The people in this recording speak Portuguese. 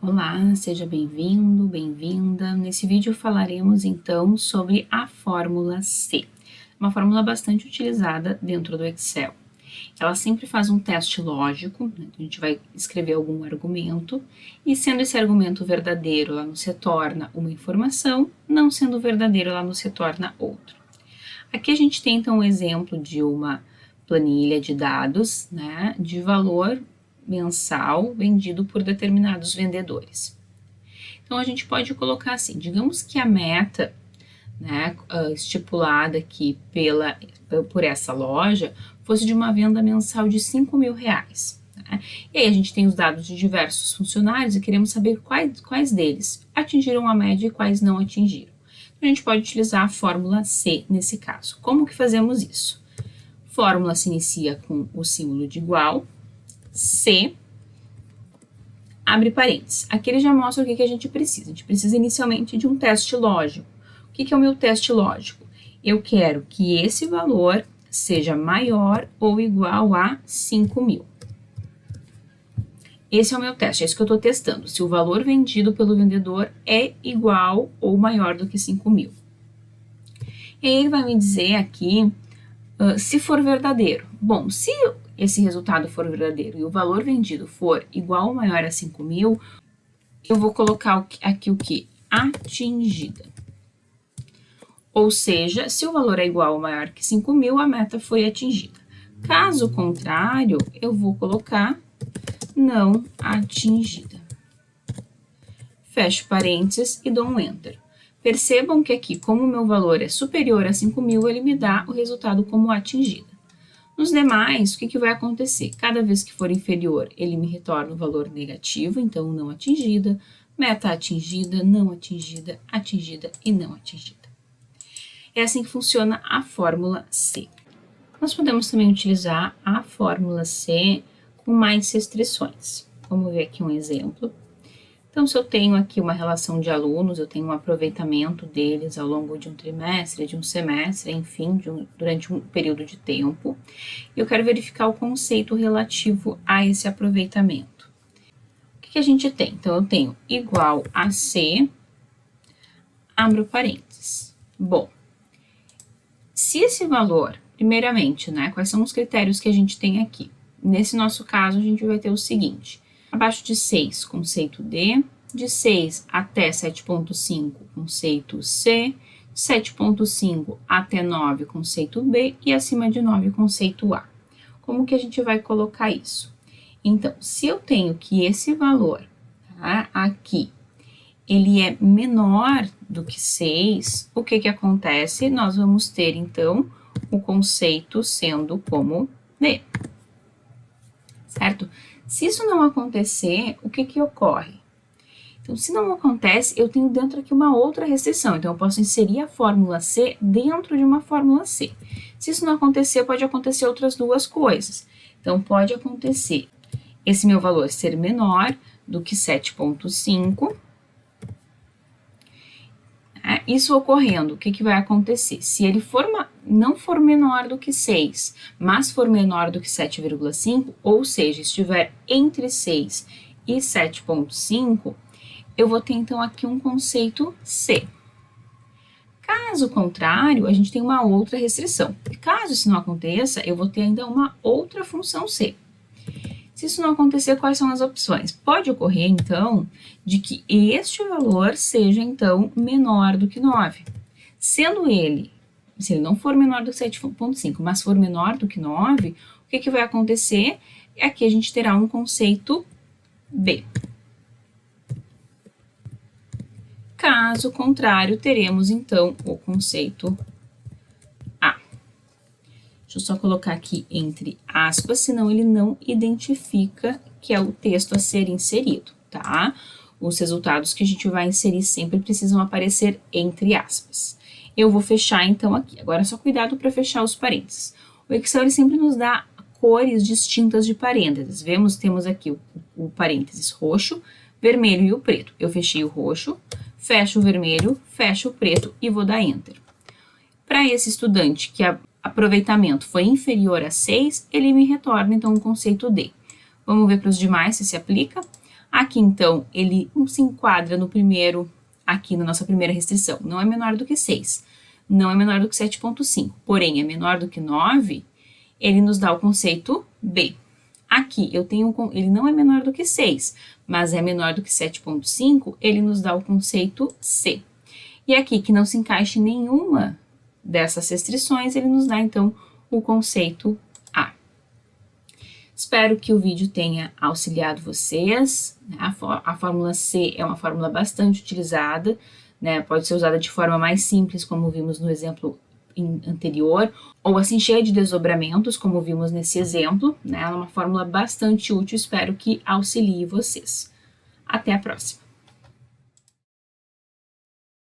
Olá, seja bem-vindo, bem-vinda. Nesse vídeo falaremos então sobre a fórmula C, uma fórmula bastante utilizada dentro do Excel. Ela sempre faz um teste lógico, né? A gente vai escrever algum argumento e sendo esse argumento verdadeiro, ela nos retorna uma informação, não sendo verdadeiro, ela nos retorna outra. Aqui a gente tem então um exemplo de uma planilha de dados, né, de valor mensal vendido por determinados vendedores. Então a gente pode colocar assim, digamos que a meta, né, estipulada aqui por essa loja fosse de uma venda mensal de R$5.000. Né? E aí a gente tem os dados de diversos funcionários e queremos saber quais deles atingiram a média e quais não atingiram. Então, a gente pode utilizar a fórmula C nesse caso. Como que fazemos isso? A fórmula se inicia com o símbolo de igual, C, abre parênteses. Aqui ele já mostra o que a gente precisa. A gente precisa inicialmente de um teste lógico. O que é o meu teste lógico? Eu quero que esse valor seja maior ou igual a 5.000. Esse é o meu teste, é isso que eu estou testando. Se o valor vendido pelo vendedor é igual ou maior do que 5.000. E aí ele vai me dizer aqui se for verdadeiro. Bom, se esse resultado for verdadeiro e o valor vendido for igual ou maior a 5.000, eu vou colocar aqui o que? Atingida. Ou seja, se o valor é igual ou maior que 5.000, a meta foi atingida. Caso contrário, eu vou colocar não atingida. Fecho parênteses e dou um Enter. Percebam que aqui, como o meu valor é superior a 5.000, ele me dá o resultado como atingida. Nos demais, o que vai acontecer? Cada vez que for inferior, ele me retorna o valor negativo, então não atingida, meta atingida, não atingida, atingida e não atingida. É assim que funciona a fórmula C. Nós podemos também utilizar a fórmula C com mais restrições. Vamos ver aqui um exemplo. Então, se eu tenho aqui uma relação de alunos, eu tenho um aproveitamento deles ao longo de um trimestre, de um semestre, enfim, durante um período de tempo, e eu quero verificar o conceito relativo a esse aproveitamento. O que a gente tem? Então, eu tenho igual a C, abro parênteses. Bom, se esse valor, primeiramente, né, quais são os critérios que a gente tem aqui? Nesse nosso caso, a gente vai ter o seguinte: abaixo de 6, conceito D, de 6 até 7.5, conceito C, 7.5 até 9, conceito B, e acima de 9, conceito A. Como que a gente vai colocar isso? Então, se eu tenho que esse valor, tá, aqui, ele é menor do que 6, o que acontece? Nós vamos ter, então, o conceito sendo como D. Certo? Se isso não acontecer, o que ocorre? Então, se não acontece, eu tenho dentro aqui uma outra restrição. Então, eu posso inserir a fórmula C dentro de uma fórmula C. Se isso não acontecer, pode acontecer outras duas coisas. Então, pode acontecer esse meu valor ser menor do que 7.5. Isso ocorrendo, o que vai acontecer? Se ele não for menor do que 6, mas for menor do que 7,5, ou seja, estiver entre 6 e 7,5, eu vou ter então aqui um conceito C. Caso contrário, a gente tem uma outra restrição. Caso isso não aconteça, eu vou ter ainda uma outra função C. Se isso não acontecer, quais são as opções? Pode ocorrer, então, de que este valor seja, então, menor do que 9. Sendo ele, se ele não for menor do que 7.5, mas for menor do que 9, o que vai acontecer? Aqui a gente terá um conceito B. Caso contrário, teremos, então, o conceito A. Deixa eu só colocar aqui entre aspas, senão ele não identifica que é o texto a ser inserido, tá? Os resultados que a gente vai inserir sempre precisam aparecer entre aspas. Eu vou fechar então aqui. Agora, só cuidado para fechar os parênteses. O Excel ele sempre nos dá cores distintas de parênteses. Temos aqui o parênteses roxo, vermelho e o preto. Eu fechei o roxo, fecho o vermelho, fecho o preto e vou dar Enter. Para esse estudante que aproveitamento foi inferior a 6, ele me retorna, então, o conceito D. Vamos ver para os demais se aplica. Aqui, então, ele se enquadra no primeiro, aqui na nossa primeira restrição. Não é menor do que 6, não é menor do que 7,5, porém é menor do que 9, ele nos dá o conceito B. Aqui, eu tenho, ele não é menor do que 6, mas é menor do que 7,5, ele nos dá o conceito C. E aqui, que não se encaixe em nenhuma dessas restrições, ele nos dá, então, o conceito A. Espero que o vídeo tenha auxiliado vocês. A fórmula C é uma fórmula bastante utilizada, né? Pode ser usada de forma mais simples, como vimos no exemplo anterior, ou assim cheia de desdobramentos, como vimos nesse exemplo, né? Ela é uma fórmula bastante útil, espero que auxilie vocês. Até a próxima!